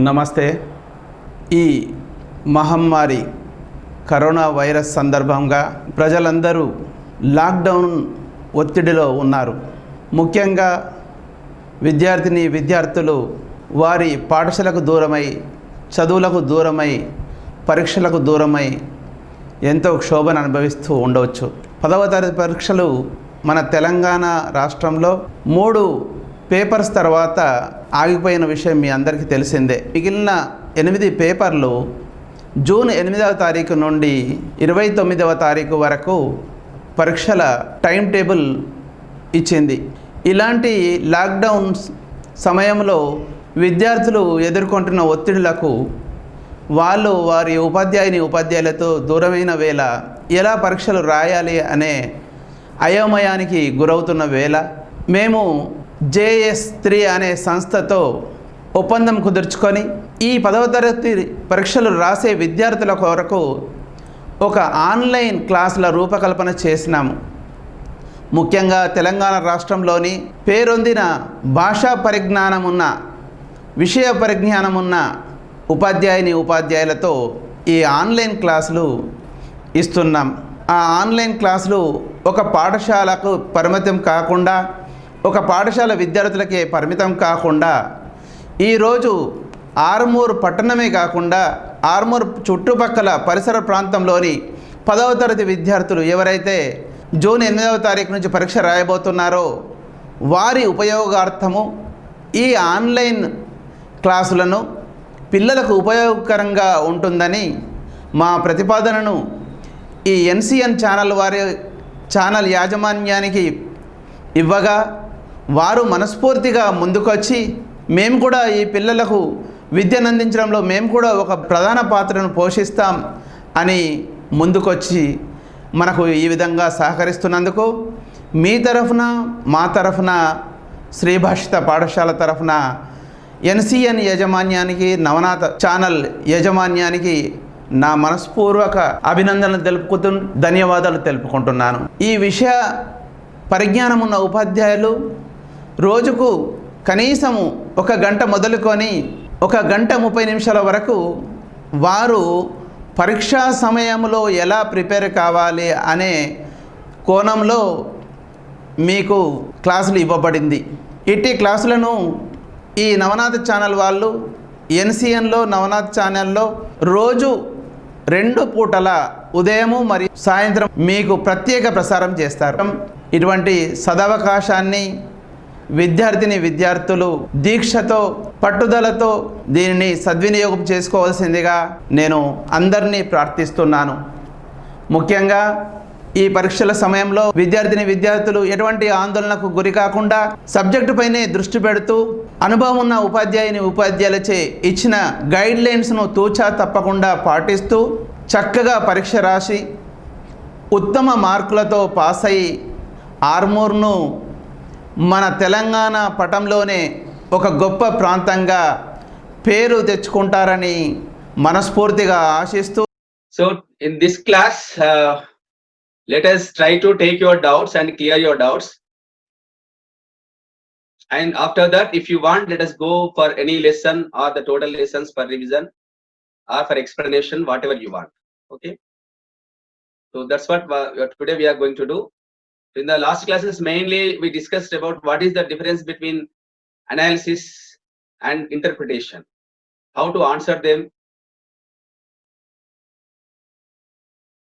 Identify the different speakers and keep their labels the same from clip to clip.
Speaker 1: నమస్తే. ఈ మహమ్మారి కరోనా వైరస్ సందర్భంగా ప్రజలందరూ లాక్డౌన్ ఒత్తిడిలో ఉన్నారు. ముఖ్యంగా విద్యార్థులు వారి పాఠశాలకు దూరమై, చదువులకు దూరమై, పరీక్షలకు దూరమై ఎంతో క్షోభను అనుభవిస్తూ ఉండవచ్చు. 10వ తరగతి పరీక్షలు మన తెలంగాణ రాష్ట్రంలో 3 పేపర్స్ తర్వాత ఆగిపోయిన విషయం మీ అందరికీ తెలిసిందే. మిగిలిన 8 పేపర్లు జూన్ 8వ తారీఖు నుండి 29వ తారీఖు వరకు పరీక్షల టైం టేబుల్ ఇచ్చింది. ఇలాంటి లాక్డౌన్ సమయంలో విద్యార్థులు ఎదుర్కొంటున్న ఒత్తిడులకు వాళ్ళు వారి ఉపాధ్యాయులతో దూరమైన వేళ ఎలా పరీక్షలు రాయాలి అనే అయోమయానికి గురవుతున్న వేళ మేము JS3 అనే సంస్థతో ఒప్పందం కుదుర్చుకొని ఈ 10వ తరగతి పరీక్షలు రాసే విద్యార్థుల కొరకు ఒక ఆన్లైన్ క్లాసుల రూపకల్పన చేసినాము. ముఖ్యంగా తెలంగాణ రాష్ట్రంలోని పేరొందిన భాషా పరిజ్ఞానం ఉన్న, విషయ పరిజ్ఞానం ఉన్న ఉపాధ్యాయులతో ఈ ఆన్లైన్ క్లాసులు ఇస్తున్నాం. ఆ ఆన్లైన్ క్లాసులు ఒక పాఠశాలకు పరిమితం కాకుండా, ఒక పాఠశాల విద్యార్థులకే పరిమితం కాకుండా ఈరోజు ఆర్మూర్ పట్టణమే కాకుండా ఆర్మూర్ చుట్టుపక్కల పరిసర ప్రాంతంలోని 10వ తరగతి విద్యార్థులు ఎవరైతే జూన్ 8వ తారీఖు నుంచి పరీక్ష రాయబోతున్నారో వారి ఉపయోగార్థము ఈ ఆన్లైన్ క్లాసులను పిల్లలకు ఉపయోగకరంగా ఉంటుందని మా ప్రతిపాదనను ఈ NCN ఛానల్ వారి ఛానల్ యాజమాన్యానికి ఇవ్వగా వారు మనస్ఫూర్తిగా ముందుకొచ్చి మేము కూడా ఈ పిల్లలకు విద్యను అందించడంలో మేము కూడా ఒక ప్రధాన పాత్రను పోషిస్తాం అని ముందుకొచ్చి మనకు ఈ విధంగా సహకరిస్తున్నందుకు మీ తరఫున, మా తరఫున, శ్రీభాషిత పాఠశాల తరఫున NCN యాజమాన్యానికి, నవనాథ ఛానల్ యాజమాన్యానికి నా మనస్పూర్వక అభినందనలు తెలుపుతూ ధన్యవాదాలు తెలుపుకుంటున్నాను. ఈ విషయ పరిజ్ఞానం ఉన్న ఉపాధ్యాయులు రోజుకు కనీసము 1 గంట మొదలుకొని 1 గంట 30 నిమిషాల వరకు వారు పరీక్షా సమయంలో ఎలా ప్రిపేర్ కావాలి అనే కోణంలో మీకు క్లాసులు ఇవ్వబడింది. ఇట్టి క్లాసులను ఈ నవనాథ ఛానల్ వాళ్ళు NCNలో నవనాథ్ ఛానల్లో రోజు 2 పూటల ఉదయము మరియు సాయంత్రం మీకు ప్రత్యేక ప్రసారం చేస్తారు. ఇటువంటి సదవకాశాన్ని విద్యార్థులు దీక్షతో, పట్టుదలతో దీనిని సద్వినియోగం చేసుకోవాల్సిందిగా నేను అందరినీ ప్రార్థిస్తున్నాను. ముఖ్యంగా ఈ పరీక్షల సమయంలో విద్యార్థులు ఎటువంటి ఆందోళనకు గురి కాకుండా సబ్జెక్టు పైనే దృష్టి పెడుతూ అనుభవం ఉన్న ఉపాధ్యాయులచే ఇచ్చిన గైడ్లైన్స్ను తూచా తప్పకుండా పాటిస్తూ చక్కగా పరీక్ష రాసి ఉత్తమ మార్కులతో పాస్ అయ్యి ఆర్మూర్ను మన తెలంగాణ పటంలోనే ఒక గొప్ప ప్రాంతంగా పేరు తెచ్చుకుంటారని మనస్ఫూర్తిగా ఆశిస్తూ.
Speaker 2: So in this class, let us try to take your doubts and clear your doubts. And after that, if you want, let us go for any lesson or the total lessons for revision or for explanation, whatever you want. Okay. So that's what today we are going to do. In the last classes, mainly we discussed about what is the difference between analysis and interpretation, how to answer them,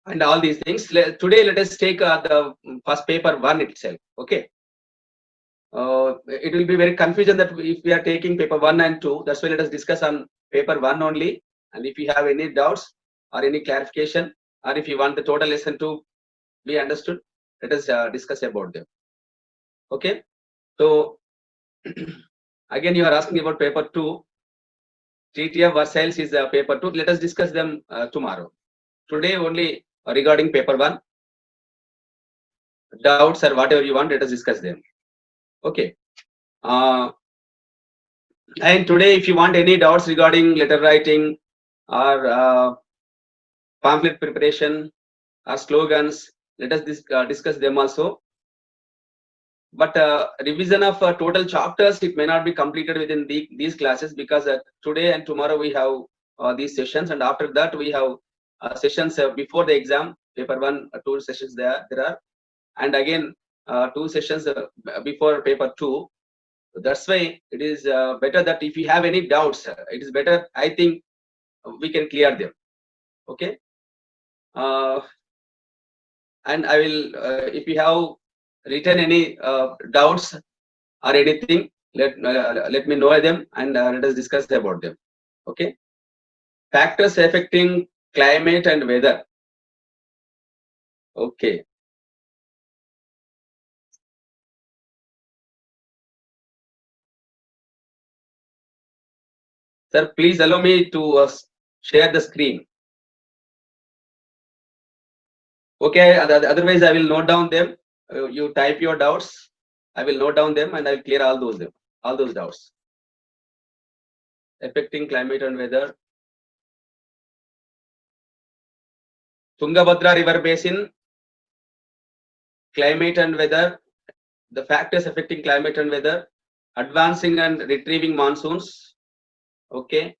Speaker 2: and all these things. Today, let us take the first paper 1 itself. Okay. It will be very confusion that if we are taking paper 1 and 2, that's why let us discuss on paper 1 only. And if you have any doubts or any clarification, or if you want the total lesson to be understood, let us discuss about them. Okay. So again, you are asking about paper 2. TTF Versailles is paper 2. Let us discuss them tomorrow. Today only regarding paper 1. Doubts or whatever you want, let us discuss them. Okay. And today, if you want any doubts regarding letter writing or pamphlet preparation or slogans, let us discuss them also. but revision of total chapters, it may not be completed within these classes, because today and tomorrow we have these sessions, and after that we have sessions before the exam, paper 1, 2 sessions there are, and again 2 sessions before paper 2. That's why it is better that if you have any doubts, it is better, I think, we can clear them. Okay. And I will, if you have written any doubts or anything, let me know them, and let us discuss about them. Okay. Factors affecting climate and weather. Okay. Sir, please allow me to share the screen. Okay. Otherwise, I will note down them. You type your doubts. I will note down them, and I will clear all those doubts. Affecting climate and weather. Tungabhadra River Basin, climate and weather, the factors affecting climate and weather, advancing and retrieving monsoons. Okay.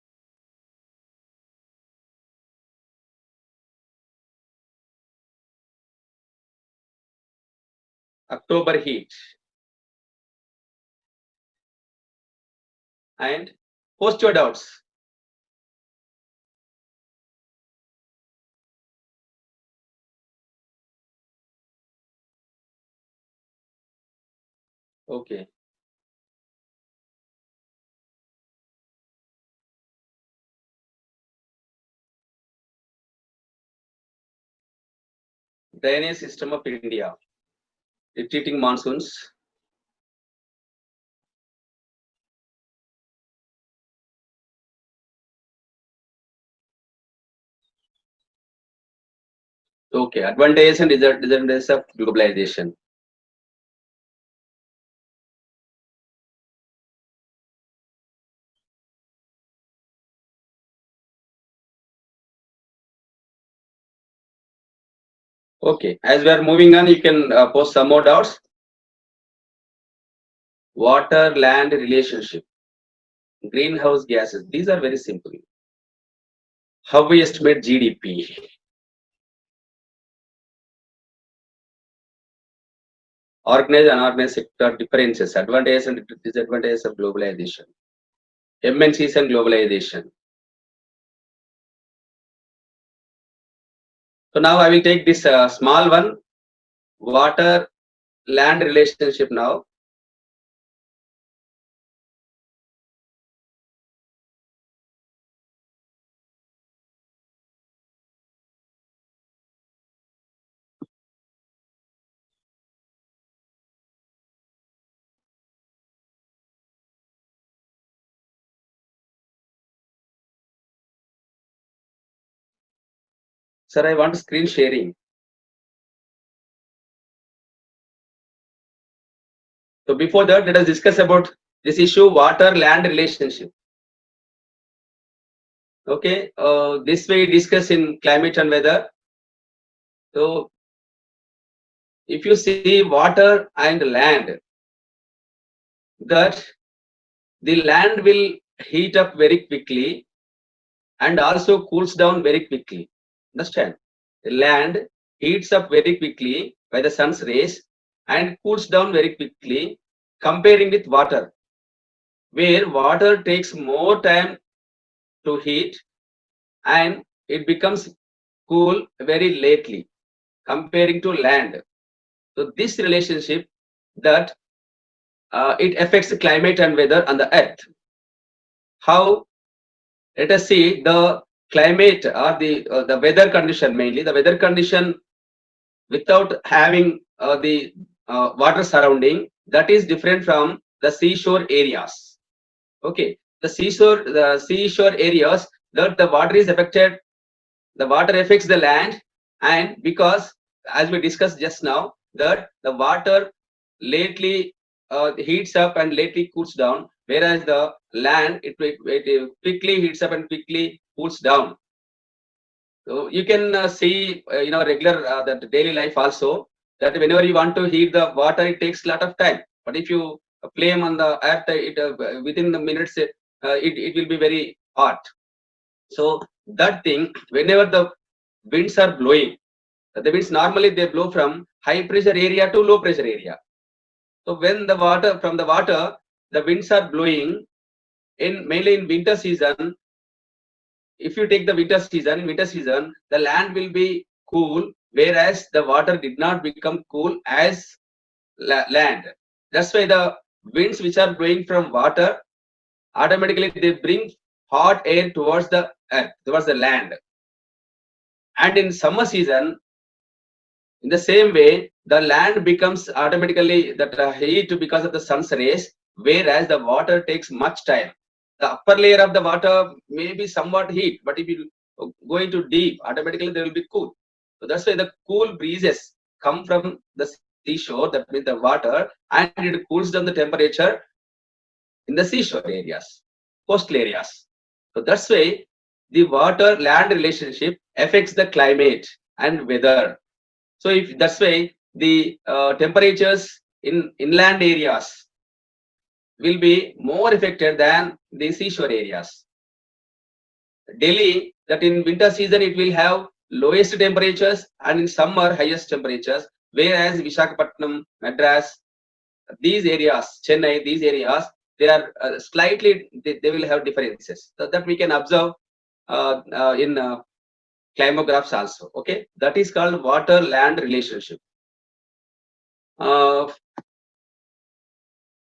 Speaker 2: October heat. And post your doubts. Okay. Drainage system of India, retreating monsoons. Okay, advantages and disadvantages of globalization. Okay, as we are moving on, you can post some more doubts. Water land relationship, greenhouse gases. These are very simple. How we estimate GDP. Organized and unorganized sector differences, advantages and disadvantages of globalization. MNCs and globalization. So now I will take this small one, water land relationship now. Sir, I want screen sharing. So before that, let us discuss about this issue, water land relationship. Okay, this we discuss in climate and weather. So if you see water and land, that the land will heat up very quickly and also cools down very quickly. Understand? The land heats up very quickly by the sun's rays and cools down very quickly, comparing with water, where water takes more time to heat and it becomes cool very lately, comparing to land. So this relationship, that it affects the climate and weather on the earth. How? Let us see the climate or the weather condition, mainly the weather condition without having the water surrounding, that is different from the seashore areas. Okay, the seashore areas, that the water is affected, the water affects the land, and because, as we discussed just now, that the water lately heats up and lately cools down, whereas the land, it quickly heats up and quickly cools down. So you can see regular that daily life also, that whenever you want to heat the water, it takes a lot of time. But if you flame on the earth, within the minutes, it will be very hot. So that thing, whenever the winds are blowing, the winds normally they blow from high pressure area to low pressure area. So when the water from the water, the winds are blowing mainly in winter season. If you take the winter season, in winter season, the land will be cool, whereas the water did not become cool as land. That's why the winds which are blowing from water, automatically they bring hot air towards the earth, towards the land. And in summer season, in the same way, the land becomes automatically that heat because of the sun's rays, whereas the water takes much time. The upper layer of the water may be somewhat heat, but if you go into deep, automatically there will be cool. So that's why the cool breezes come from the seashore, that means the water, and it cools down the temperature in the seashore areas, coastal areas. So that's why the water-land relationship affects the climate and weather. So if that's why the temperatures in inland areas will be more affected than the seashore areas. Delhi, that in winter season it will have lowest temperatures and in summer highest temperatures, whereas Visakhapatnam, Madras, these areas, Chennai, these areas, they are slightly, they will have differences. So that we can observe in climographs also. Okay, that is called water-land relationship.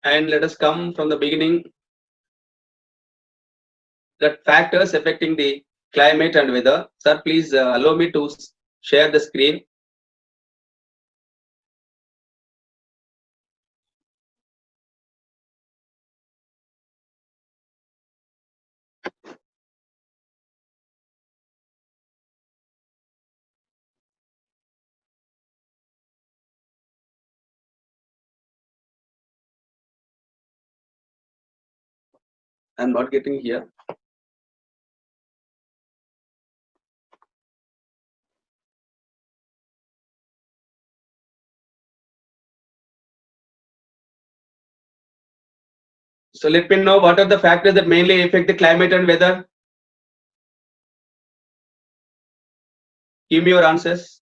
Speaker 2: And let us come from the beginning. That factors affecting the climate and weather. Sir, please allow me to share the screen. I'm not getting here. So let me know what are the factors that mainly affect the climate and weather. Give me your answers.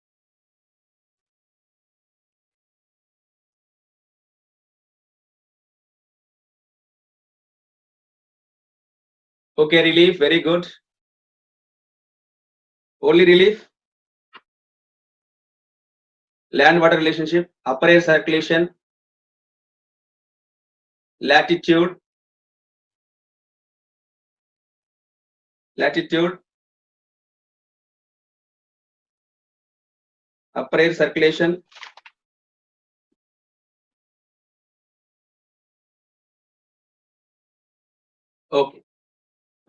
Speaker 2: Okay, relief, very good. Only relief. Land water relationship, upper air circulation, latitude, upper air circulation.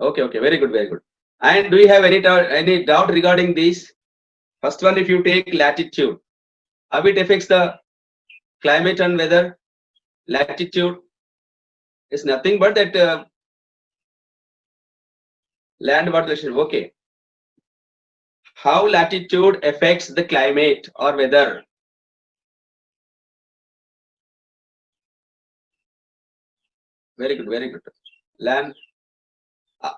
Speaker 2: Okay, okay, very good, very good. And do you have any doubt regarding these? First one, if you take latitude, how it affects the climate and weather? Latitude is nothing but that land water relationship. Okay. How latitude affects the climate or weather? Very good, very good. Land,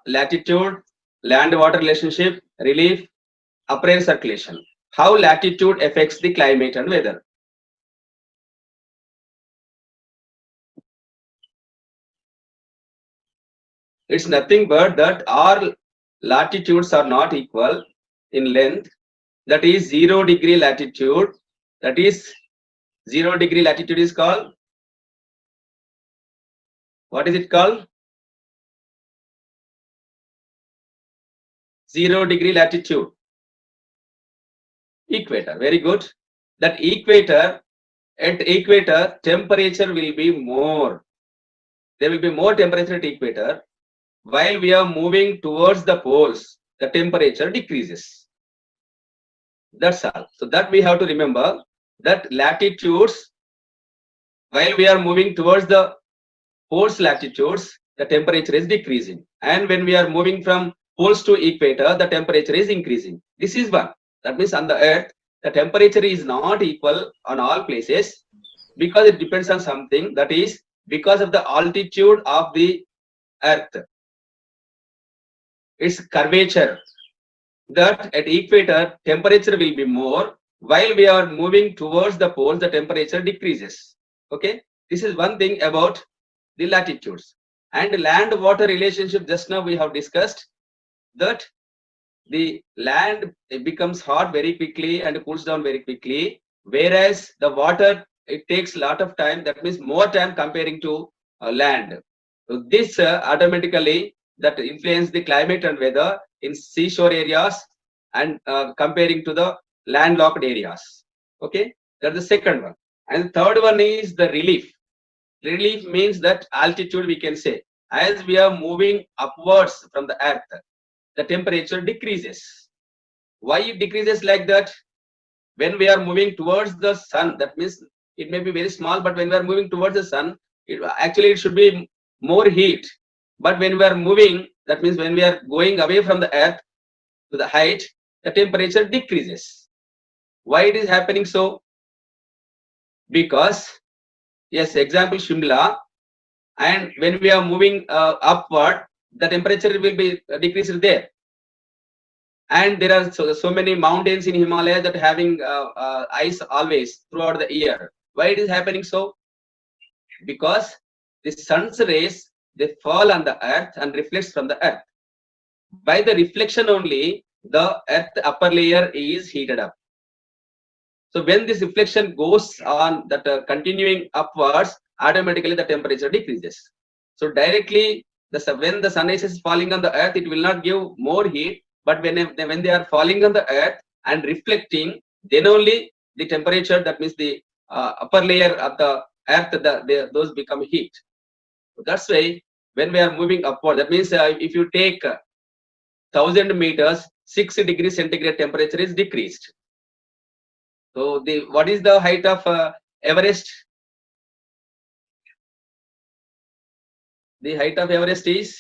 Speaker 2: latitude, land water relationship, relief, upper air circulation. How latitude affects the climate and weather? It's nothing but that our latitudes are not equal in length. That is 0 degree latitude. That is 0 degree latitude is called, what is it called? 0 degree latitude. Equator, very good. That equator, at equator, temperature will be more. There will be more temperature at equator. While we are moving towards the poles, the temperature decreases. That's all. So that we have to remember that latitudes, while we are moving towards the poles latitudes, the temperature is decreasing. And when we are moving from poles to equator, the temperature is increasing. This is one. That means on the earth, the temperature is not equal on all places because it depends on something, that is because of the altitude of the earth, its curvature, that at equator temperature will be more, while we are moving towards the poles the temperature decreases. Okay, this is one thing about the latitudes. And land water relationship, just now we have discussed that the land becomes hot very quickly and cools down very quickly, whereas the water, it takes a lot of time, that means more time comparing to land. So this automatically that influence the climate and weather in seashore areas and comparing to the landlocked areas. Okay, that's the second one. And the third one is the relief. Relief means that altitude, we can say, as we are moving upwards from the earth, the temperature decreases. Why it decreases like that? When we are moving towards the sun, that means it may be very small, but when we are moving towards the sun, it should be more heat. But when we are moving, that means when we are going away from the earth to the height, the temperature decreases. Why it is happening so? Because, yes, example Shimla, and when we are moving upward, the temperature will be decreased there. And there are so many mountains in Himalaya that having ice always throughout the year. Why it is happening so? Because the sun's rays, they fall on the earth and reflects from the earth. By the reflection only, the earth upper layer is heated up. So when this reflection goes on, that continuing upwards, automatically the temperature decreases. So directly, when the sunrise is falling on the earth, it will not give more heat. But when they are falling on the earth and reflecting, then only the temperature, that means the upper layer of the earth, those become heat. So that's why when we are moving upward, that means if you take 1000 meters, 6 degrees centigrade temperature is decreased. So what is the height of Everest? The height of Everest is,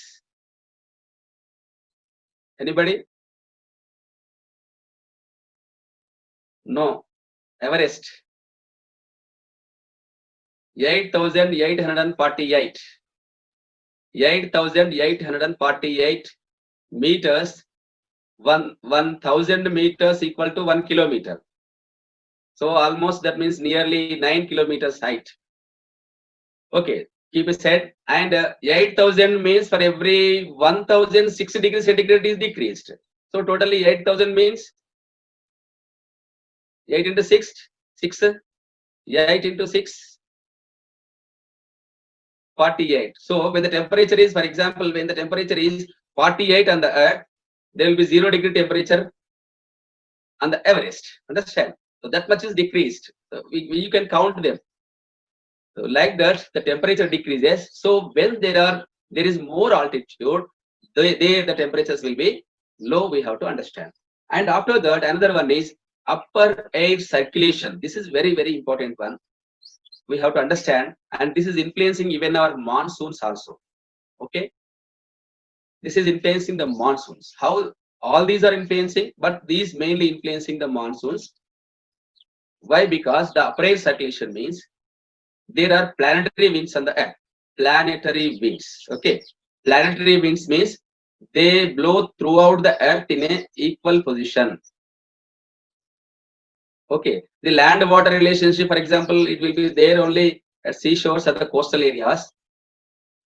Speaker 2: anybody? No, Everest 8,848. 8,848 meters. 1,000 meters equal to 1 kilometer. So almost that means nearly 9 kilometers height. Okay, keep it said. And 8,000 means for every 1,006 degrees centigrade is decreased. So totally 8,000 means 8 into 6, 8 into 6, 48. So when the temperature is, for example, when the temperature is 48 on the earth, there will be 0 degree temperature on the Everest. Understand? So that much is decreased. So you can count them. So like that, the temperature decreases. So when there is more altitude, the temperatures will be low. We have to understand. And after that, another one is upper air circulation. This is very, very important one. We have to understand, and this is influencing even our monsoons also. Okay, this is influencing the monsoons. How all these are influencing, but these mainly influencing the monsoons. Why? Because the upper air circulation means there are planetary winds on the earth. Planetary winds. Okay, planetary winds means they blow throughout the earth in a equal position. Okay, the land water relationship, for example, it will be there only at seashores or the coastal areas,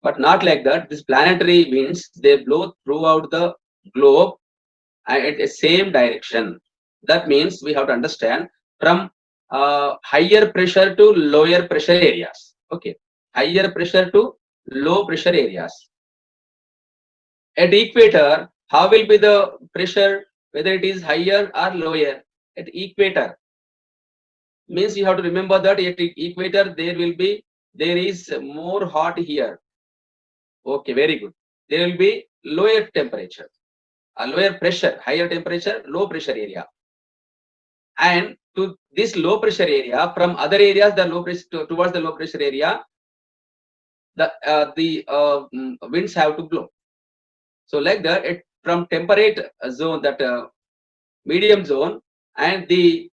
Speaker 2: but not like that. These planetary winds, they blow throughout the globe at the same direction. That means we have to understand from higher pressure to lower pressure areas. Okay, higher pressure to low pressure areas. At equator, how will be the pressure, whether it is higher or lower? At equator means you have to remember that at equator there is more hot here. Okay, very good. There will be lower temperature, a lower pressure, higher temperature, low pressure area. And to this low pressure area, from other areas, the low pressure towards the low pressure area, the winds have to blow. So like that, from temperate zone, that medium zone, and the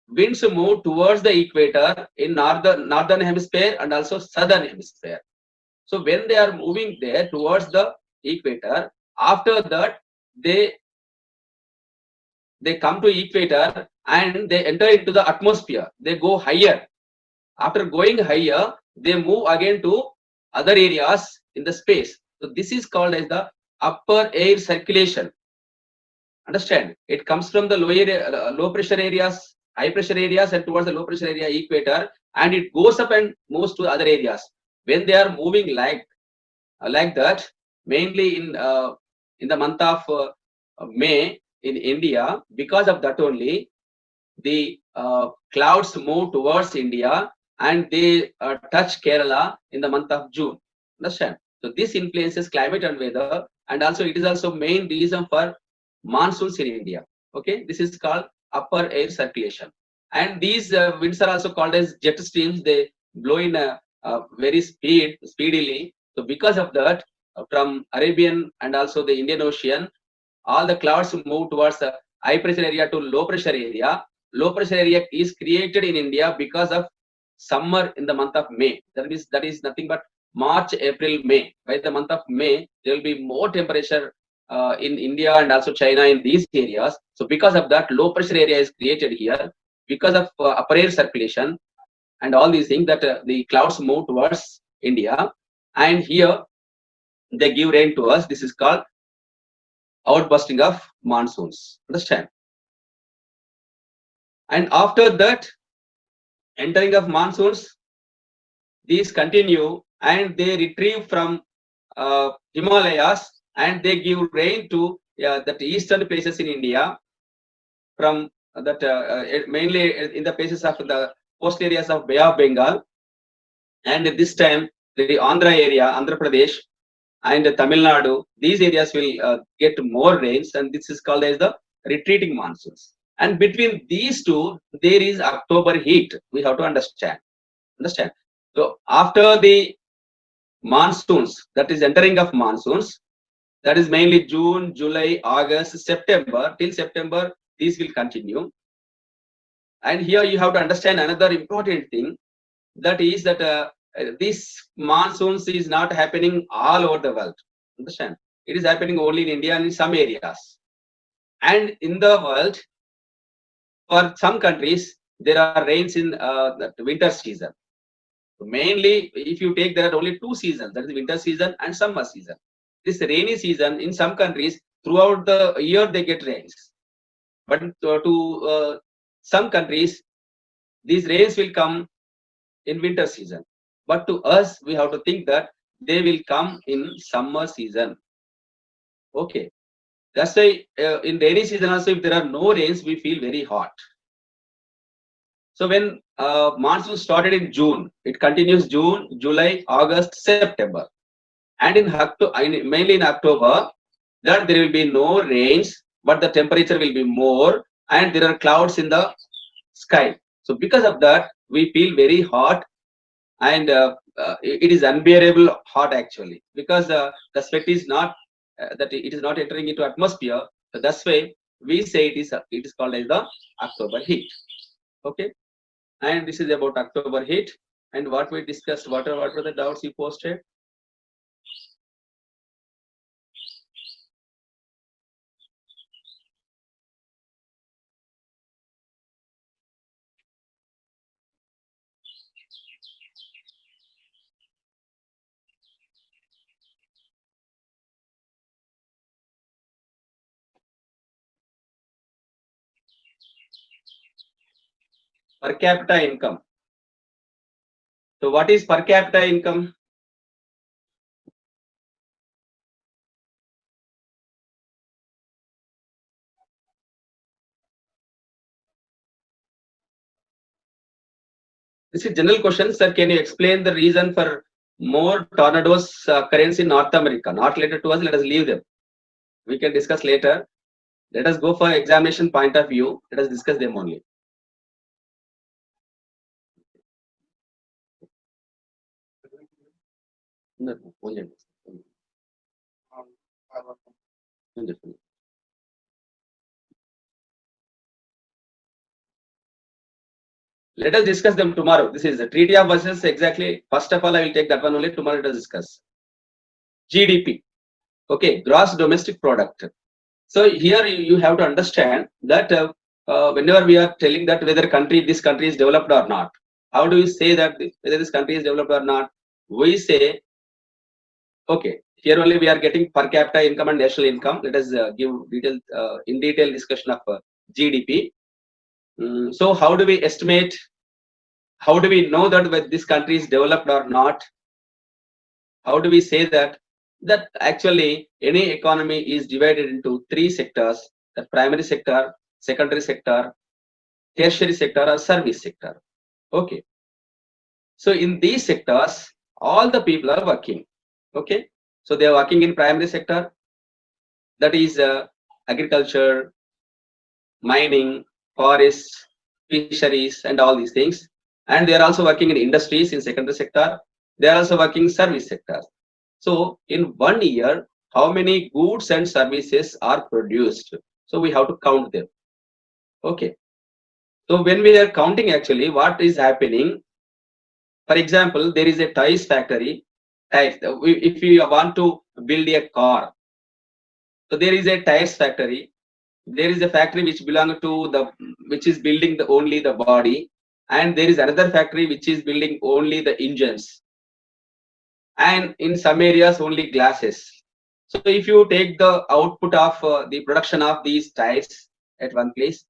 Speaker 2: winds move towards the equator in northern hemisphere and also southern hemisphere. So when they are moving there towards the equator, after that they come to equator and they enter into the atmosphere. They go higher. After going higher, they move again to other areas in the space. So this is called as the upper air circulation. Understand? It comes from the low pressure areas, high pressure areas, and towards the low pressure area equator, and it goes up and moves to other areas. When they are moving like that, mainly in the month of May in India, because of that only, the clouds move towards India and they touch Kerala in the month of June. Understand? So this influences climate and weather, and also it is also main reason for monsoons in India. Okay, this is called upper air circulation, and these winds are also called as jet streams. They blow in very speedily. So because of that, from Arabian and also the Indian Ocean, all the clouds move towards the high pressure area to low pressure area. Low pressure area is created in India because of summer in the month of May. That is nothing but March, April, May. By the month of May, there will be more temperature in India and also China in these areas. So because of that, low pressure area is created here because of upper air circulation and all these things, that the clouds move towards India, and here they give rain to us. This is called outbursting of monsoons. Understand? And after that, entering of monsoons, these continue and they retrieve from Himalayas and they give rain to that eastern places in India, from that mainly in the places of the coast areas of Bay of Bengal. And this time the Andhra area, Andhra Pradesh and Tamil Nadu, these areas will get more rains, and this is called as the retreating monsoons. And between these two, there is October heat. We have to understand. So after the monsoons, that is entering of monsoons, that is mainly June, July, August, September. Till September, these will continue. And here you have to understand another important thing. That is that this monsoons is not happening all over the world. Understand? It is happening only in India and in some areas. And in the world, for some countries, there are rains in the winter season. So mainly, if you take, there are only two seasons, that is winter season and summer season. This rainy season, in some countries, throughout the year they get rains. But to some countries, these rains will come in winter season. But to us, we have to think that they will come in summer season. Okay. That's why in rainy season also, if there are no rains, we feel very hot. So when monsoon started in June, it continues June, July, August, September. And mainly in October, that there will be no rains, but the temperature will be more and there are clouds in the sky. So because of that, we feel very hot, and it is unbearable hot actually, because the sweat is not that it is not entering into atmosphere. So that's why we say it is called as the October heat. Okay, and this is about October heat. And what we discussed, what were the doubts you posted? Per capita income. So what is per capita income? This is general question, sir. Can you explain the reason for more tornadoes occurrence in North America? Not related to us. Let us leave them. We can discuss later. Let us go for examination point of view. Let us discuss them only. Let us discuss them tomorrow. This is the Treaty of Versailles. Exactly. First of all, I will take that one only. Tomorrow let us discuss. GDP. Okay, gross domestic product. So here you have to understand that whenever we are telling that whether this country is developed or not, how do we say that whether this country is developed or not? We say, okay, here only we are getting per capita income and national income. Let us give in detail discussion of GDP. So how do we estimate? How do we know that whether this country is developed or not? How do we say that? That actually any economy is divided into three sectors: the primary sector, secondary sector, tertiary sector, or service sector. Okay. So in these sectors, all the people are working. Okay. So they are working in primary sector, that is agriculture, mining, forests, fisheries, and all these things. And they are also working in industries in secondary sector. They are also working service sectors. So in 1 year, how many goods and services are produced? So we have to count them. Okay. So when we are counting, actually, what is happening? For example, there is a tires factory. If you want to build a car, so there is a tires factory. There is a factory which belongs to which is building only the body, and there is another factory which is building only the engines, and in some areas only glasses. So if you take the output of the production of these tires at one place,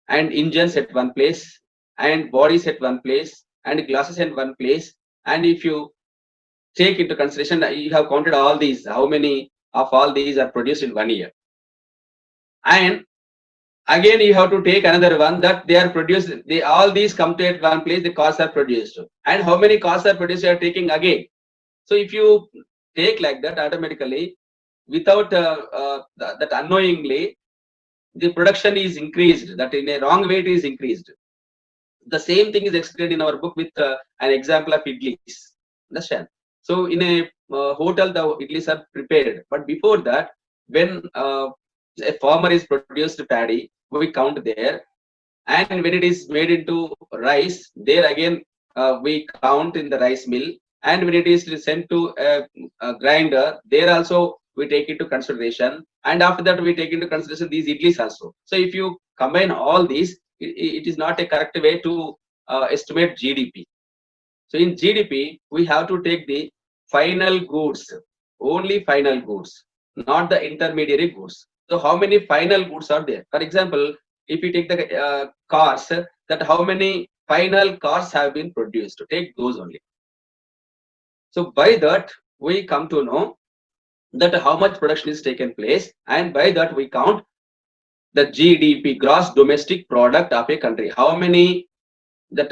Speaker 2: and engines at one place, and bodies at one place, and glasses at one place, and if you take into consideration that you have counted all these, how many of all these are produced in 1 year, and again you have to take another one that they are produced, all these come to at one place, the cars are produced, and how many cars are produced you are taking again. So if you take like that, automatically, without that unknowingly, the production is increased, that in a wrong way it is increased. The same thing is explained in our book with an example of idlis. Understand? So in a hotel, the idlis are prepared, but before that, when a farmer is produced paddy, we count there, and when it is made into rice, there again we count in the rice mill, and when it is sent to a grinder, there also we take into consideration, and after that we take into consideration these idlis also. So if you combine all these, it is not a correct way to estimate GDP. So in GDP, we have to take the final goods, only final goods, not the intermediary goods. So how many final goods are there? For example, if you take the cars, that how many final cars have been produced, to take those only. So by that, we come to know that how much production is taken place, and by that we count the GDP, gross domestic product of a country. How many that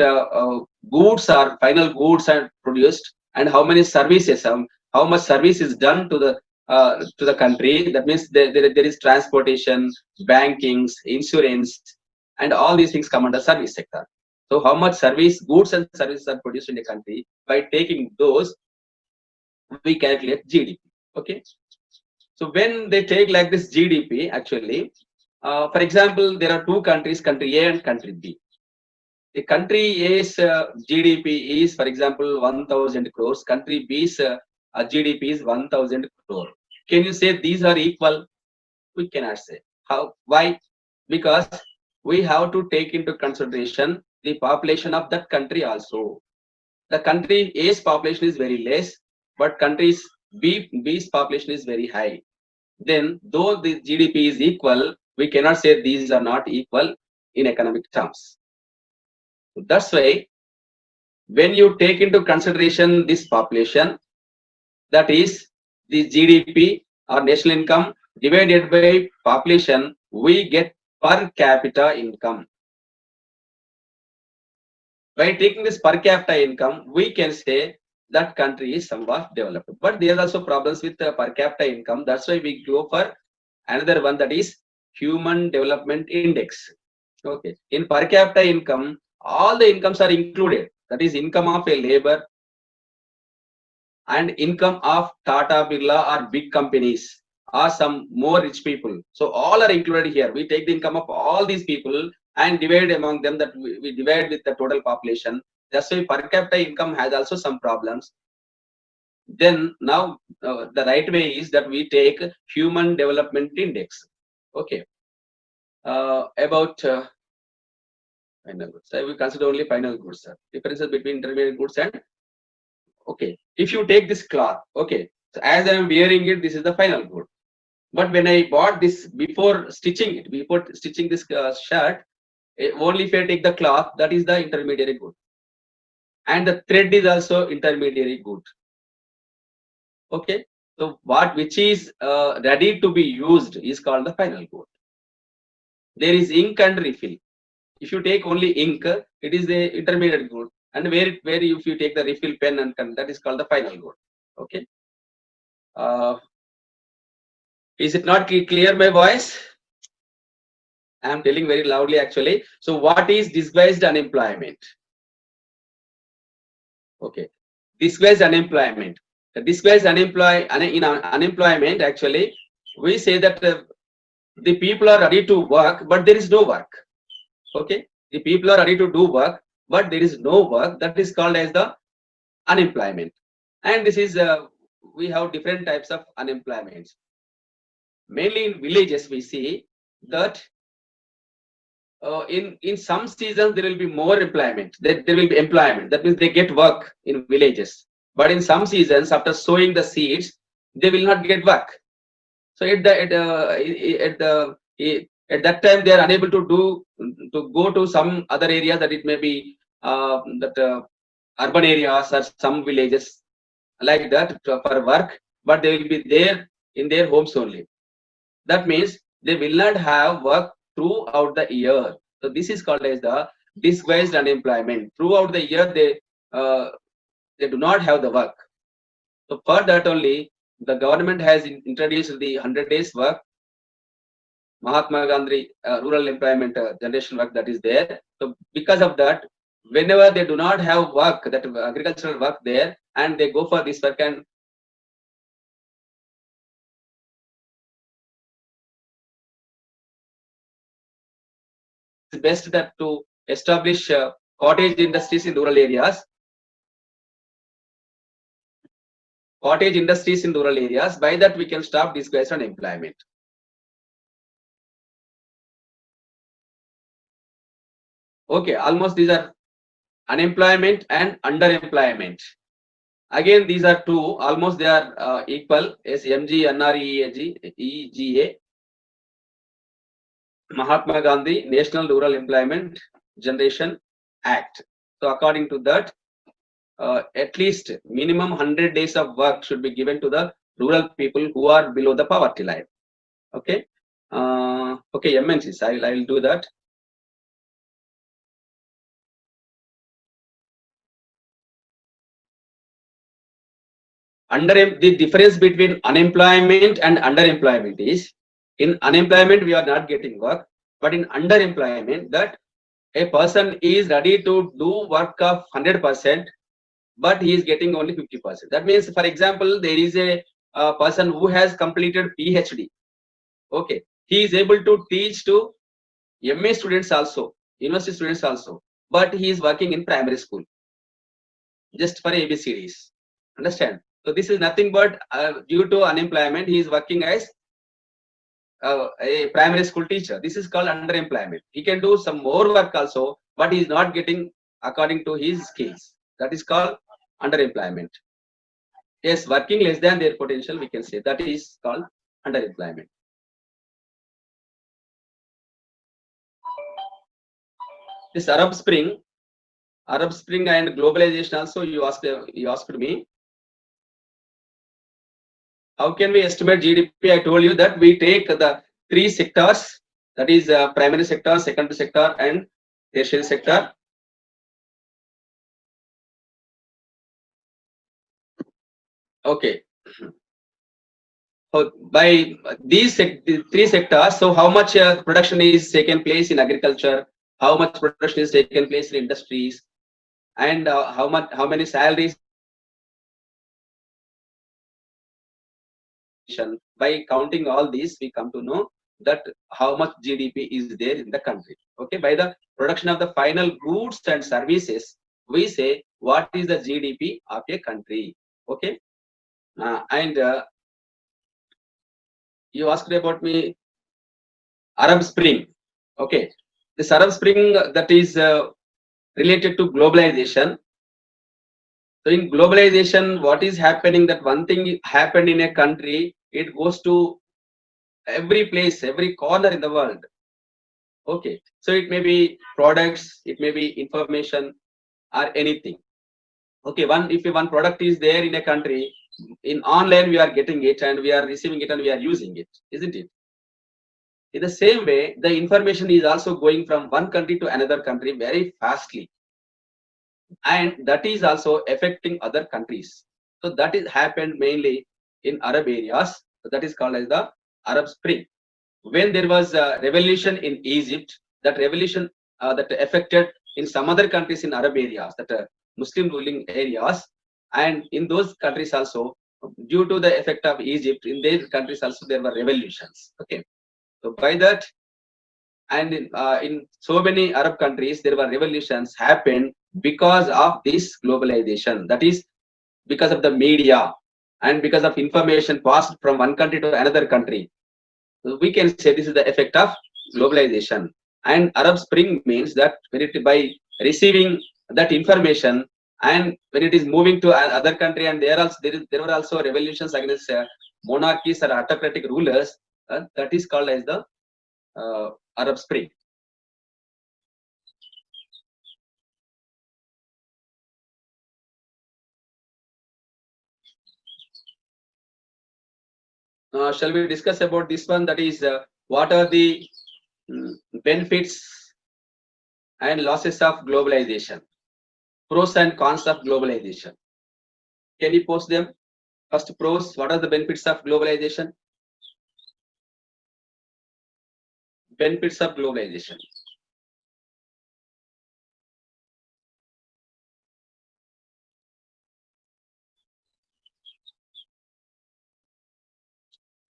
Speaker 2: goods are final goods are produced, and how many services, how much service is done to the country. That means there is transportation, banking, insurance, and all these things come under service sector. So how much goods and services are produced in the country, by taking those, we calculate GDP. Okay. So when they take like this GDP, actually, for example, there are two countries, country A and country B. The country A's GDP is, for example, 1,000 crores. Country B's GDP is 1,000 crore. Can you say these are equal? We cannot say. How? Why? Because we have to take into consideration the population of that country also. The country A's population is very less, but countries B's population is very high. Then, though the GDP is equal, we cannot say these are not equal in economic terms. That's why when you take into consideration this population, that is the GDP or national income divided by population, we get per capita income. By taking this per capita income, we can say that country is somewhat developed. But there are also problems with per capita income. That's why we go for another one, that is Human Development Index. Okay. In per capita income, all the incomes are included. That is income of a labor and income of Tata, Birla or big companies or some more rich people. So all are included here. We take the income of all these people and divide among them, that we divide with the total population. That's why per capita income has also some problems. Then now the right way is that we take human development index. Okay. About final goods. I will consider only final goods, sir. Differences between intermediate goods and, okay. If you take this cloth, okay. So as I am wearing it, this is the final good. But when I bought this before stitching this shirt, only if I take the cloth, that is the intermediary good. And the thread is also intermediary good. Okay. So which is ready to be used is called the final good. There is ink and refill. If you take only ink, it is the intermediate good. And where if you take the refill pen and that is called the final good. Okay. Is it not clear, my voice? I am telling very loudly actually. So what is disguised unemployment? Okay. Disguised unemployment. The disguised unemployment, actually, we say that the people are ready to work, but there is no work. Okay. The people are ready to do work, but there is no work. That is called as the unemployment. And this is, we have different types of unemployments. Mainly in villages, we see that in some seasons there will be more employment. There will be employment. That means they get work in villages. But in some seasons, after sowing the seeds, they will not get work. So at that time, they are unable to go to some other area, that it may be urban areas or some villages like that for work, but they will be there in their homes only. That means they will not have work throughout the year. So this is called as the disguised unemployment. Throughout the year, they do not have the work. So for that only, the government has introduced the 100 days work, Mahatma Gandhi rural employment generation work, that is there. So because of that, whenever they do not have work, that agricultural work there, and they go for this work, and it's best that to establish cottage industries in rural areas. Cottage industries in rural areas. By that we can stop disguised unemployment. Okay, almost these are unemployment and underemployment. Again, these are two, almost they are equal. As MGNREGA, Mahatma Gandhi National Rural Employment Generation Act. So according to that, at least minimum 100 days of work should be given to the rural people who are below the poverty line. Okay. Okay, MNCs, I will do that. The difference between unemployment and underemployment is, in unemployment we are not getting work, but in underemployment, that a person is ready to do work of 100%, but he is getting only 50%. That means, for example, there is a person who has completed PhD. Okay, he is able to teach to MA students also, university students also, but he is working in primary school just for ABCDs. Understand? So this is nothing but due to unemployment, he is working as a primary school teacher. This is called underemployment. He can do some more work also, but he is not getting according to his skills. That is called underemployment. Yes, working less than their potential, we can say that is called underemployment. This Arab Spring and globalization also, you asked me. How can we estimate GDP? I told you that we take the three sectors, that is primary sector, secondary sector, and tertiary sector. Okay. So by these three sectors, so how much production is taken place in agriculture, how much production is taken place in industries, and how many salaries. By counting all these, we come to know that how much GDP is there in the country. Okay, by the production of the final goods and services, we say what is the GDP of a country. Okay, and you asked about me Arab Spring. Okay, this Arab Spring that is related to globalization. So in globalization, what is happening, that one thing happened in a country, it goes to every place, every corner in the world. Okay, so it may be products, it may be information or anything. Okay, if one product is there in a country, in online we are getting it and we are receiving it and we are using it, isn't it? In the same way, the information is also going from one country to another country very fastly, and that is also affecting other countries. So that is happened mainly in Arab areas. So that is called as the Arab Spring. When there was a revolution in Egypt, that revolution that affected in some other countries in Arab areas, that Muslim ruling areas, and in those countries also, due to the effect of Egypt, in their countries also there were revolutions. Okay, so by that, and in so many Arab countries, there were revolutions happened because of this globalization. That is because of the media and because of information passed from one country to another country. So we can say this is the effect of globalization. And Arab Spring means that when it, by receiving that information and when it is moving to another country, and there were also revolutions against monarchies or autocratic rulers, that is called as the Arab Spring. Shall we discuss about this one? That is, what are the benefits and losses of globalization? Pros and cons of globalization. Can you post them? First, pros. What are the benefits of globalization? Benefits of globalization.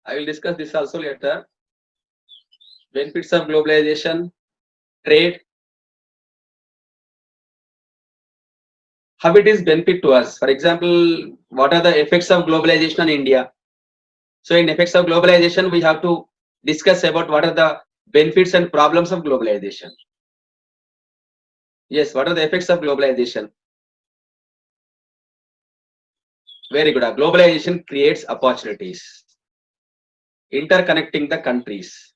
Speaker 2: I will discuss this also later. Benefits of globalization, trade. How it is benefit to us? For example, what are the effects of globalization on India? So in effects of globalization, we have to discuss about what are the benefits and problems of globalization. Yes, what are the effects of globalization? Very good. Globalization creates opportunities, interconnecting the countries,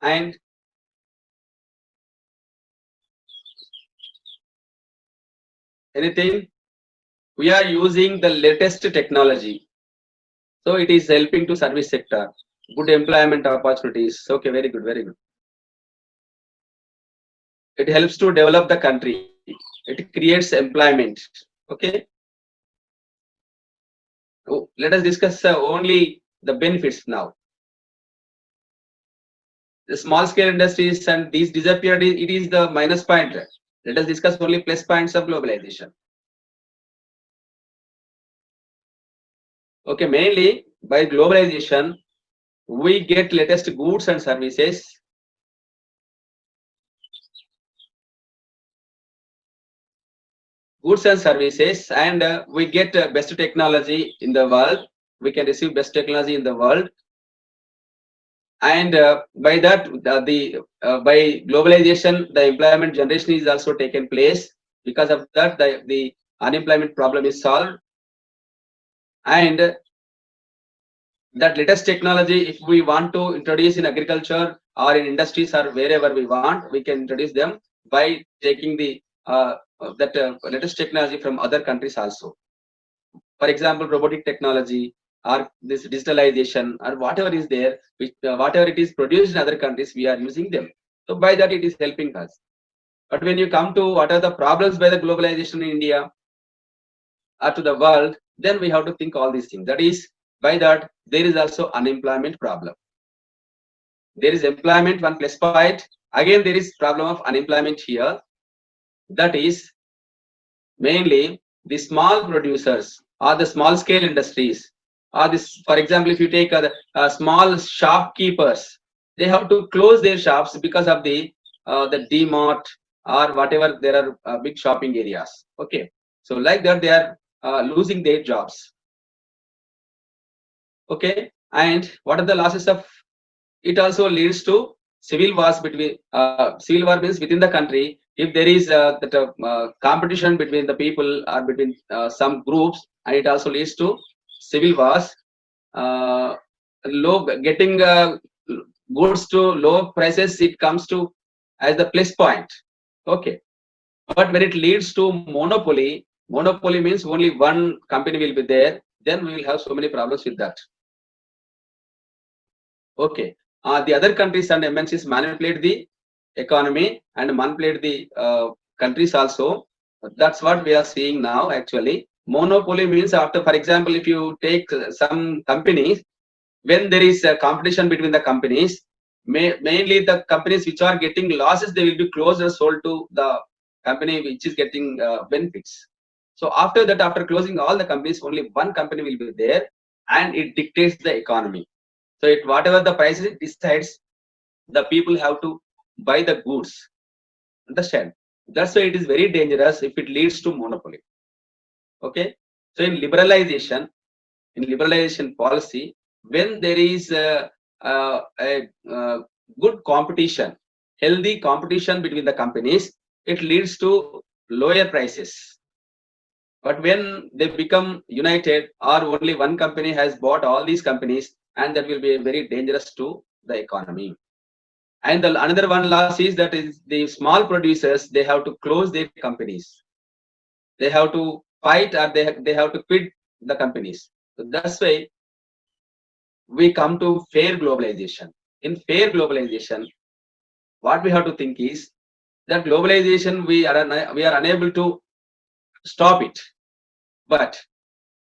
Speaker 2: and anything, we are using the latest technology, so it is helping to service sector, good employment opportunities. Okay, very good, very good. It helps to develop the country, it creates employment. Okay, let us discuss only the benefits now. The small scale industries and these disappeared, it is the minus point. Let us discuss only plus points of globalization. Okay, mainly by globalization, we get latest goods and services. Goods and services, and we get best technology in the world. We can receive best technology in the world, and by that, by globalization, the employment generation is also taken place. Because of that, the unemployment problem is solved, and that latest technology, if we want to introduce in agriculture or in industries or wherever we want, we can introduce them by taking the latest technology from other countries also. For example, robotic technology or this digitalization or whatever is there, which whatever it is produced in other countries, we are using them. So by that, it is helping us. But when you come to what are the problems by the globalization in India or to the world, then we have to think all these things. That is, by that, there is also unemployment problem. There is employment, one plus point. Again, there is problem of unemployment here. That is mainly the small producers or the small scale industries or this, for example, if you take small shopkeepers, they have to close their shops because of the D-Mart or whatever. There are big shopping areas. Okay, so like that they are losing their jobs. Okay, and what are the losses of? It also leads to civil wars between civil war means within the country. If there is competition between the people or between some groups, and it also leads to civil wars. Low getting goods to low prices, it comes to as the plus point. Okay, but when it leads to monopoly, monopoly means only one company will be there, then we will have so many problems with that. Okay, the other countries and MNCs manipulate the economy and manipulate the countries also. That's what we are seeing now. Actually, monopoly means after, for example, if you take some companies, when there is a competition between the companies, mainly the companies which are getting losses, they will be closed or sold to the company which is getting benefits. So after that, after closing all the companies, only one company will be there, and it dictates the economy. So it whatever the price it decides, the people have to buy the goods. Understand? That's why it is very dangerous if it leads to monopoly. Okay. So in liberalization policy, when there is a good competition, healthy competition between the companies, it leads to lower prices. But when they become united, or only one company has bought all these companies, and that will be very dangerous to the economy. And another one loss is that is the small producers, they have to close their companies. They have to fight, or they have to quit the companies. So that's why we come to fair globalization. In fair globalization, what we have to think is that globalization we are unable to stop it. But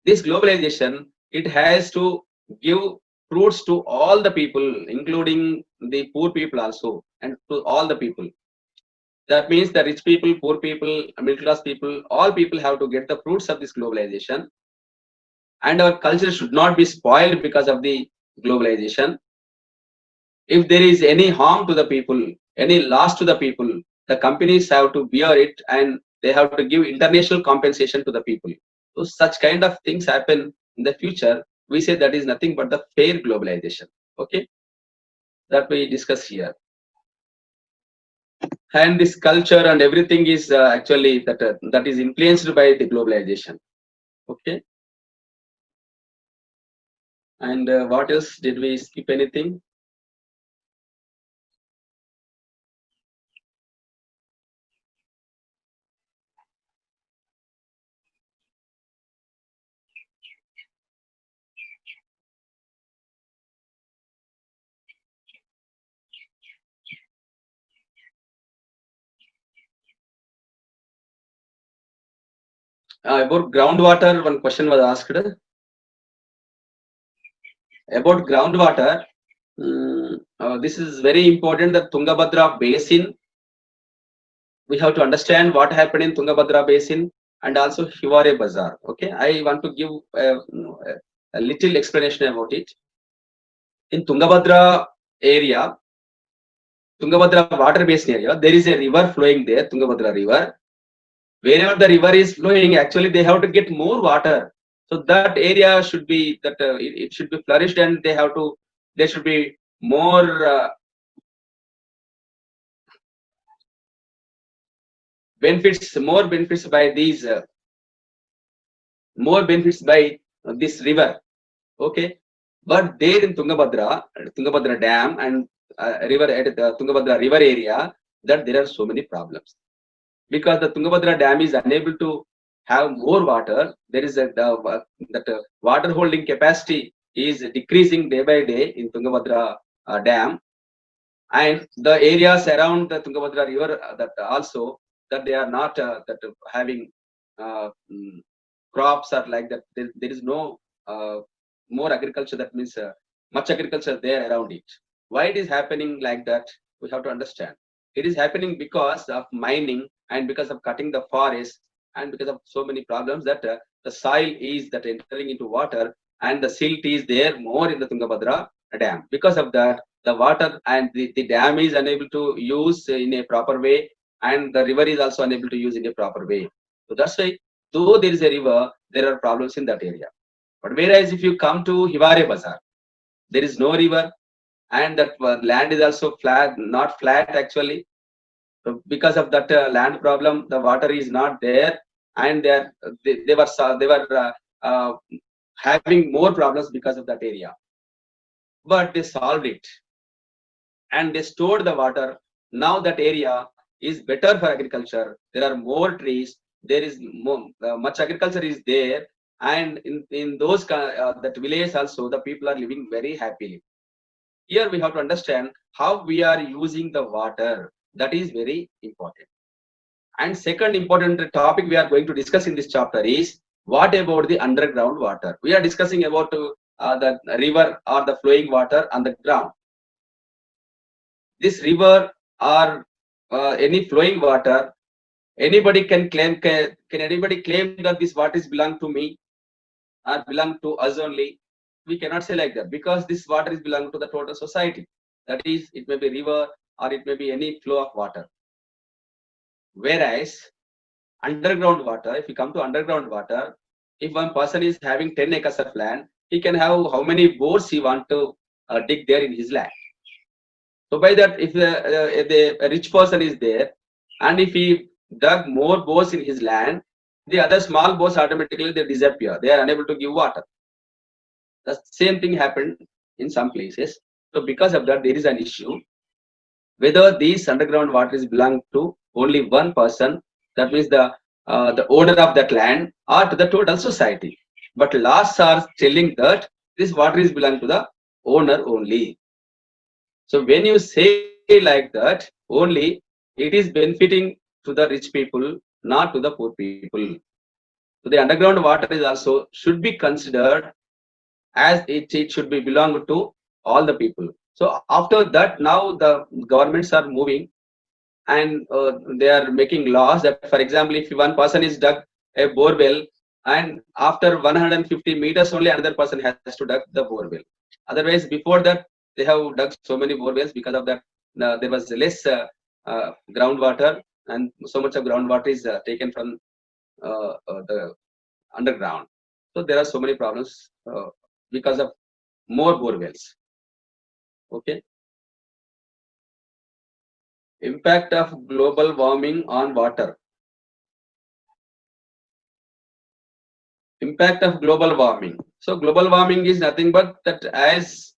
Speaker 2: this globalization, it has to give fruits to all the people, including the poor people also, and to all the people. That means the rich people, poor people, middle class people, all people have to get the fruits of this globalization. And our culture should not be spoiled because of the globalization. If there is any harm to the people, any loss to the people, the companies have to bear it, and they have to give international compensation to the people. So such kind of things happen in the future. We say that is nothing but the fair globalization. Okay, that we discuss here. And this culture and everything is actually that is influenced by the globalization. Okay, and what else? Did we skip anything? About groundwater, one question was asked. About groundwater, this is very important. The Tungabhadra basin, we have to understand what happened in Tungabhadra basin and also Hiware Bazaar. Okay, I want to give a little explanation about it. In Tungabhadra area, Tungabhadra water basin area, there is a river flowing there, Tungabhadra river. Wherever the river is flowing, actually they have to get more water. So that area should be it should be flourished, and there should be more benefits by these more benefits by this river. Okay, but there in Tungabhadra Dam and river at the Tungabhadra river area, that there are so many problems because the Tungabhadra Dam is unable to have more water. There is that water holding capacity is decreasing day by day in Tungabhadra Dam, and the areas around the Tungabhadra river that also that they are not having crops or like that. There is no more agriculture. That means much agriculture there around it. Why it is happening like that? We have to understand. It is happening because of mining and because of cutting the forest and because of so many problems that the soil is that entering into water. and the silt is there more in the Tungabhadra dam. Because of that, the water and the dam is unable to use in a proper way, and the river is also unable to use in a proper way. So that's why, though there is a river, there are problems in that area. But whereas if you come to Hiware Bazar, there is no river, and that land is also flat, not flat actually. So because of that land problem, the water is not there, and they were having more problems because of that area. But they solved it, and they stored the water. Now that area is better for agriculture. There are more trees. There is more, much agriculture is there, and in those that village also the people are living very happily. Here we have to understand how we are using the water. That is very important. And second important topic we are going to discuss in this chapter is, what about the underground water? We are discussing about the river or the flowing water on the ground. This river or any flowing water, anybody can claim, can anybody claim that this water is belong to me or belong to us only? We cannot say like that, because this water is belong to the total society. That is, it may be river or it may be any flow of water. Whereas underground water, if you come to underground water, if one person is having 10 acres of land, he can have how many bores he want to dig there in his land. So by that, if a rich person is there, and if he dug more bores in his land, the other small bores automatically they disappear. They are unable to give water. The same thing happened in some places. So because of that, there is an issue whether these underground water is belong to only one person, that means the owner of that land, or to the total society. But laws are telling that this water is belong to the owner only. So when you say like that, only it is benefiting to the rich people, not to the poor people. So the underground water is also should be considered as it should be belong to all the people. So after that, now the governments are moving, and they are making laws that, for example, if one person is dug a borewell, and after 150 meters only another person has to dug the borewell. Otherwise, before that, they have dug so many borewells. Because of that, there was less groundwater, and so much of groundwater is taken from the underground. So there are so many problems because of more borewells. Okay. Impact of global warming on water. Impact of global warming. So global warming is nothing but that as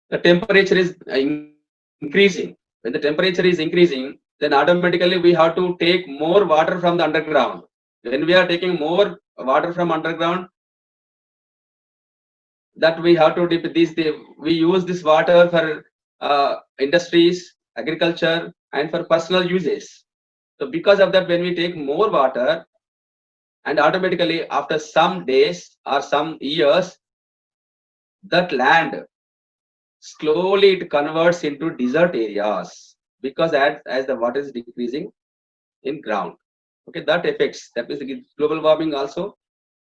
Speaker 2: the temperature is increasing. When the temperature is increasing, then automatically we have to take more water from the underground. When we are taking more water from underground, that we have to dip this. We use this water for industries, agriculture, and for personal uses. So because of that, when we take more water, and automatically after some days or some years, that land slowly it converts into desert areas, because as the water is decreasing in ground. Okay, that affects, that means global warming also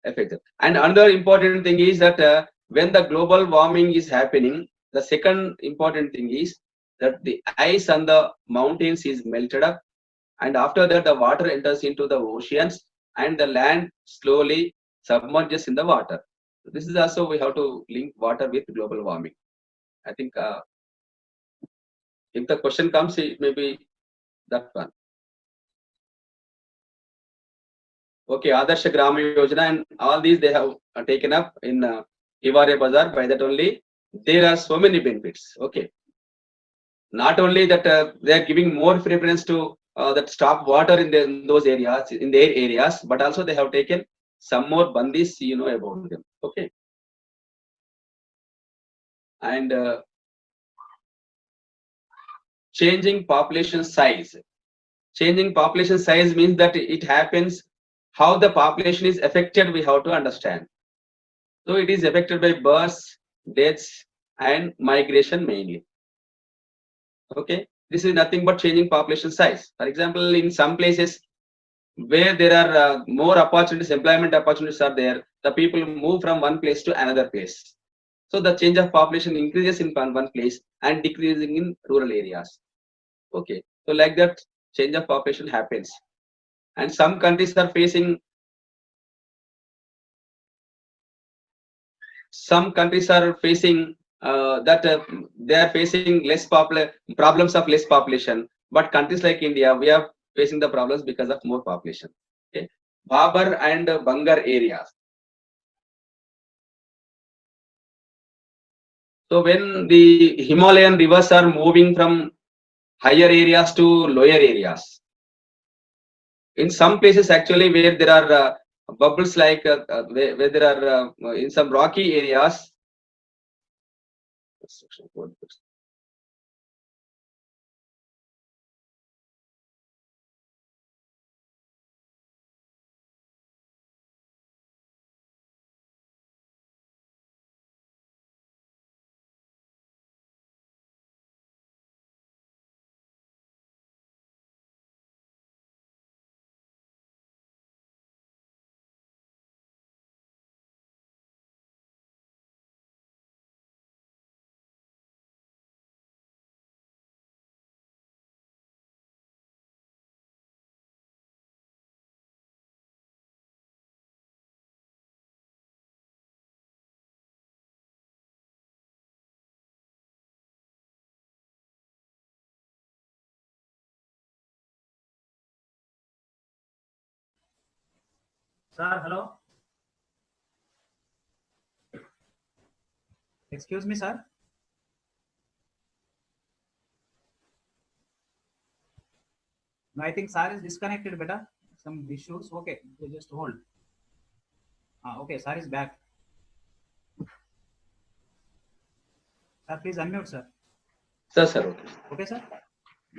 Speaker 2: affects it. And another important thing is that when the global warming is happening, the second important thing is that the ice on the mountains is melted up, and after that the water enters into the oceans, and the land slowly submerges in the water. This is also, we have to link water with global warming. I think if the question comes, it may be that one. Okay, Adarsh Gram Yojana and all these they have taken up in Hiware Bazar. By that only, there are so many benefits. Okay, not only that they are giving more preference to that stop water in those areas, in their areas, but also they have taken some more bandis, you know about them. Okay, and changing population size. Changing population size means that it happens how the population is affected. We have to understand. So it is affected by births, deaths, and migration mainly. Okay, this is nothing but changing population size. For example, in some places where there are more opportunities, employment opportunities are there, the people move from one place to another place. So the change of population increases in one place and decreasing in rural areas. Okay, so like that change of population happens, and some countries are facing they are facing less problems of less population, but countries like India, we are facing the problems because of more population. Okay, Babar and Bangar areas. So when the Himalayan rivers are moving from higher areas to lower areas, in some places actually where there are bubbles, like where there are in some rocky areas.
Speaker 3: Sir, hello. Excuse me, sir. No, I think sir is disconnected, beta. Some issues. Okay, just hold. Okay, sir is back. Sir, please unmute, sir.
Speaker 2: Sir, okay.
Speaker 3: Okay, sir.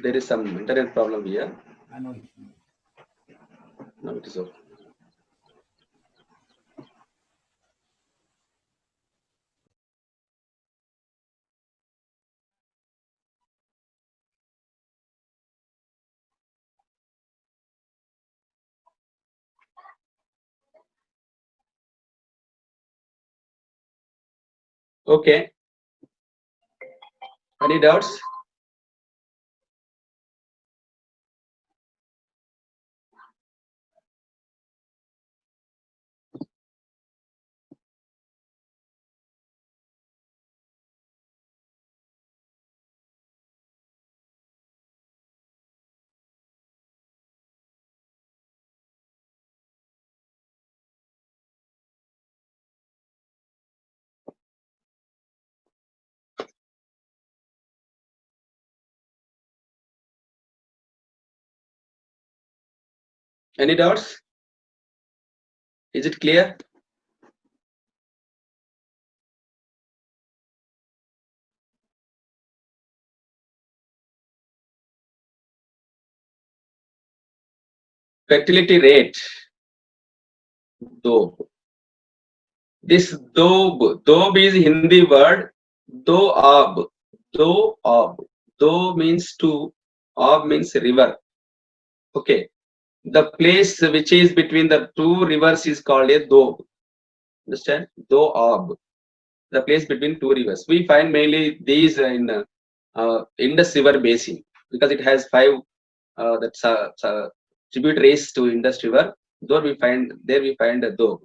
Speaker 2: There is some internet problem here.
Speaker 3: I know it.
Speaker 2: No, it is okay. Okay. Any doubts? Any doubts? Is it clear? Fertility rate. Dob. This dob is Hindi word. Doab. Doab. Do means two. Ab means river. Okay. The place which is between the two rivers is called a doab. Understand? Doab. The place between two rivers. We find mainly these in Indus River basin, because it has five tributaries to Indus River. There we find a Doab.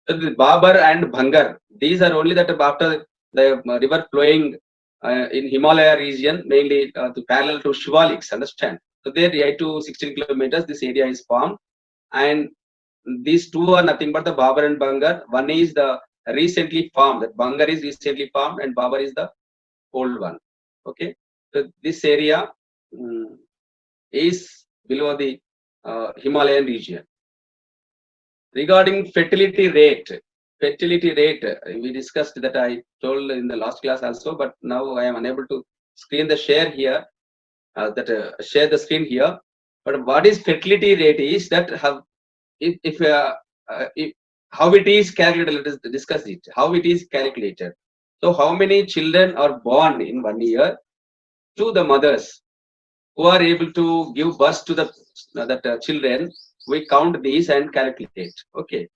Speaker 2: So the Babar and Bhangar, these are only that after the river flowing in Himalaya region, mainly to parallel to Shivaliks. Understand? So there 8 to 16 kilometers, this area is formed, and these two are nothing but the Babar and Bhangar. One is the recently formed, that Bhangar is recently formed, and Babar is the old one. Okay, so this area is below the Himalayan region. Regarding fertility rate, we discussed that, I told in the last class also, but now I am unable to screen the share here, share the screen here. But what is fertility rate is that how it is calculated. Let us discuss it. How it is calculated. So how many children are born in 1 year to the mothers who are able to give birth to the children? we count these and calculate. Okay.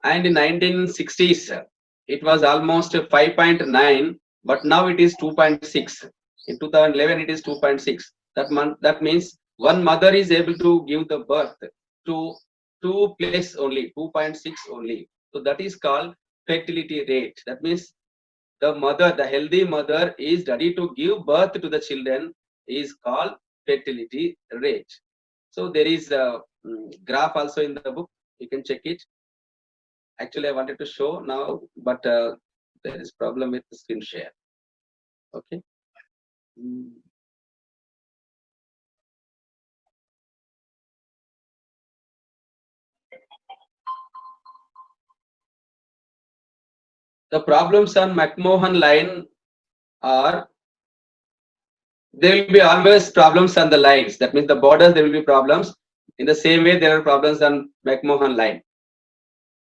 Speaker 2: And in 1960s, it was almost 5.9, but now it is 2.6. In 2011, it is 2.6. That means one mother is able to give the birth to 2 plus only, 2.6 only. So that is called fertility rate. That means the mother, the healthy mother is ready to give birth to the children is called fertility rate. So there is a graph also in the book. You can check it. Actually, I wanted to show now, but there is problem with the screen share. Okay. The problems on McMahon line are, there will be always problems on the lines. That means the borders, there will be problems. In the same way, there are problems on McMahon line.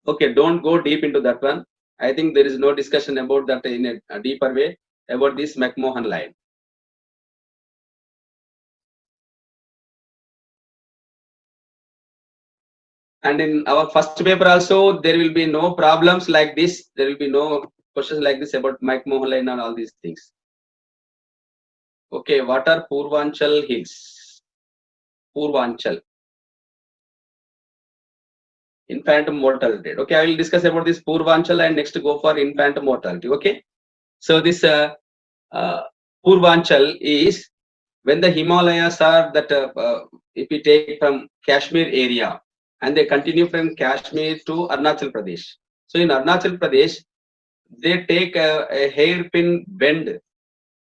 Speaker 2: Okay, don't go deep into that one. I think there is no discussion about that in a deeper way about this McMahon line. And in our first paper also, there will be no problems like this. There will be no questions like this about McMahon line and all these things. Okay, what are Purvanchal hills? Purvanchal. Infant mortality rate. Okay, I will discuss about this Purvanchal and next go for infant mortality. Okay, so this Purvanchal is when the Himalayas are that if we take from Kashmir area and they continue from Kashmir to Arunachal Pradesh. So in Arunachal Pradesh, they take a hairpin bend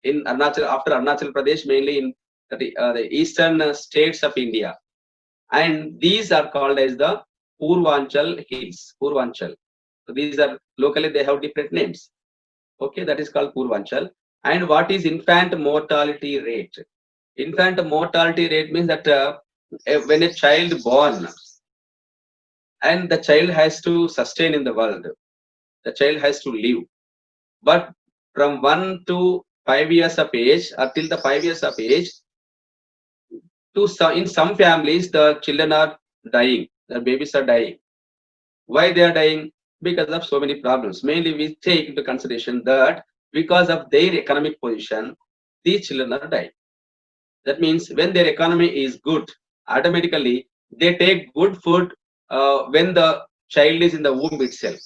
Speaker 2: in Arunachal, after Arunachal Pradesh, mainly in the eastern states of India, and these are called as the Purvanchal hills. Purvanchal. So these are locally they have different names. Okay, that is called Purvanchal. And what is infant mortality rate? Infant mortality rate means that when a child born and the child has to sustain in the world, the child has to live. But from 1 to 5 years of age, or till the 5 years of age, in some families, the children are dying, the babies are dying. Why they are dying? Because of so many problems. Mainly we take into consideration that because of their economic position, these children are dying. That means when their economy is good, automatically they take good food when the child is in the womb itself.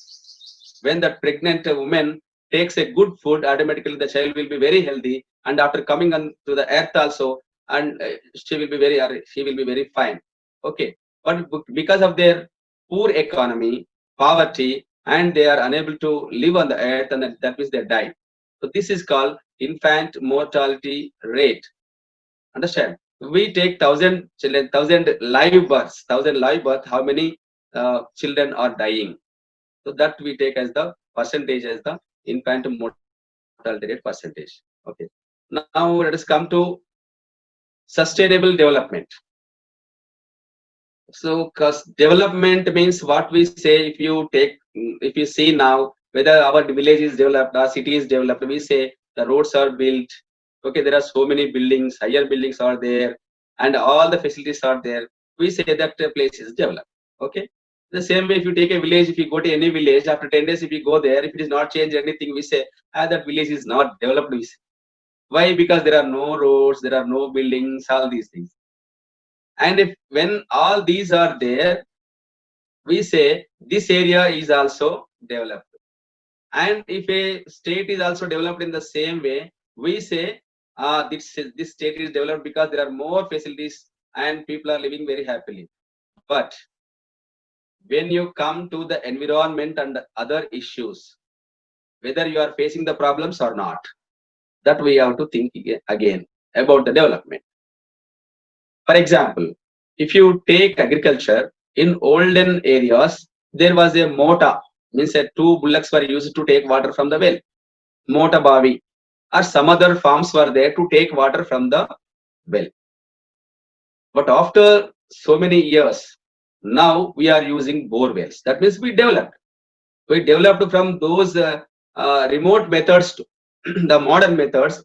Speaker 2: When the pregnant woman takes a good food, automatically the child will be very healthy, and after coming on to the earth also, and she will be very fine. Okay, but because of their poor economy, poverty, and they are unable to live on the earth, and that means they die. So this is called infant mortality rate. Understand? We take 1,000 children, 1,000 live births, how many children are dying? So that we take as the percentage, as the infant mortality rate percentage. Okay. Now let us come to sustainable development. So, because development means what we say. If you see now whether our village is developed, our city is developed, we say the roads are built. Okay, there are so many buildings, higher buildings are there, and all the facilities are there. We say that place is developed. Okay. The same way, if you take a village, if you go to any village, after 10 days, if you go there, if it is not changed anything, we say that village is not developed. We say. Why? Because there are no roads, there are no buildings, all these things. And when all these are there, we say this area is also developed. And if a state is also developed in the same way, we say this state is developed because there are more facilities and people are living very happily. But when you come to the environment and other issues, whether you are facing the problems or not, that we have to think again about the development. For example, if you take agriculture, in olden areas, there was a mota, means that 2 bullocks were used to take water from the well, mota bavi, or some other farms were there to take water from the well. But after so many years, now we are using bore wells. That means we developed from those remote methods to the modern methods.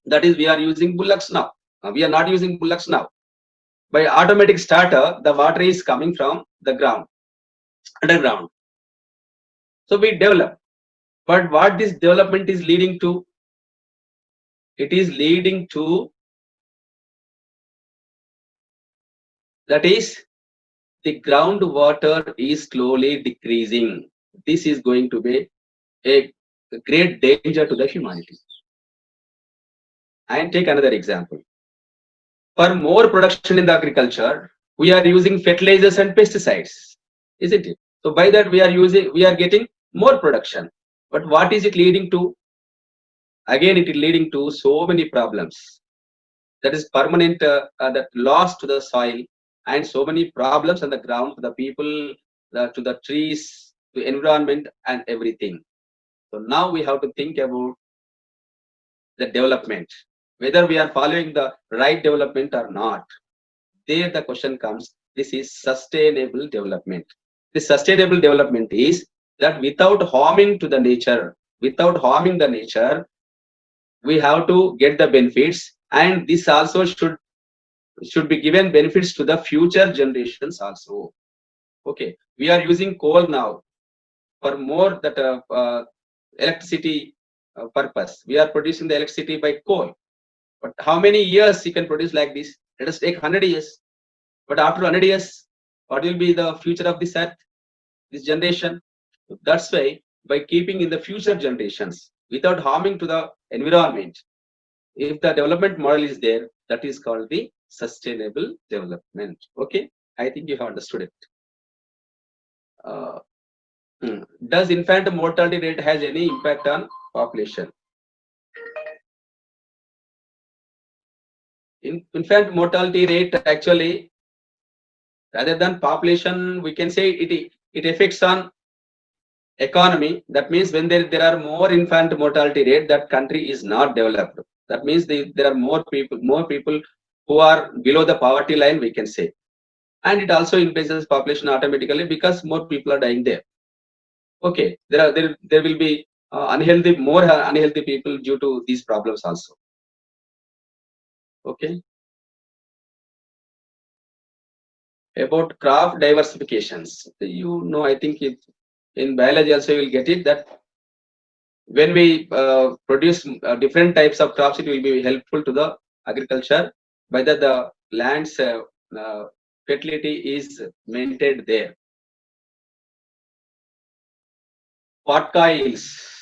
Speaker 2: That is, we are using bullocks now. We are not using bullocks now. by automatic starter, the water is coming from the ground, underground. So we develop. But what this development is leading to? It is leading to, that is, the groundwater is slowly decreasing. This is going to be a great danger to the humanity. And take another example. For more production in the agriculture, we are using fertilizers and pesticides, isn't it? So by that we are getting more production. But what is it leading to? Again, it is leading to so many problems. That is permanent, that loss to the soil, and so many problems on the ground to the people, to the trees, to environment and everything. So now we have to think about the development, whether we are following the right development or not. There the question comes, this is sustainable development. The sustainable development is that without harming to the nature, we have to get the benefits, and this also should be given benefits to the future generations also. Okay, we are using coal now for more that electricity purpose. We are producing the electricity by coal. But how many years you can produce like this? Let us take 100 years. But after 100 years, what will be the future of this earth, this generation? That's why, by keeping in the future generations without harming to the environment, if the development model is there, that is called the sustainable development. Okay, I think you have understood it. Does infant mortality rate has any impact on population? Infant mortality rate, actually, rather than population, we can say it affects on economy. That means when there are more infant mortality rate, that country is not developed. That means there are more people who are below the poverty line, we can say. And it also increases population automatically because more people are dying there. Okay, there will be more unhealthy people due to these problems also. Okay. About crop diversifications, I think in biology also you will get it, that when we produce different types of crops, it will be helpful to the agriculture, whether the land's fertility is maintained there. Pot coils.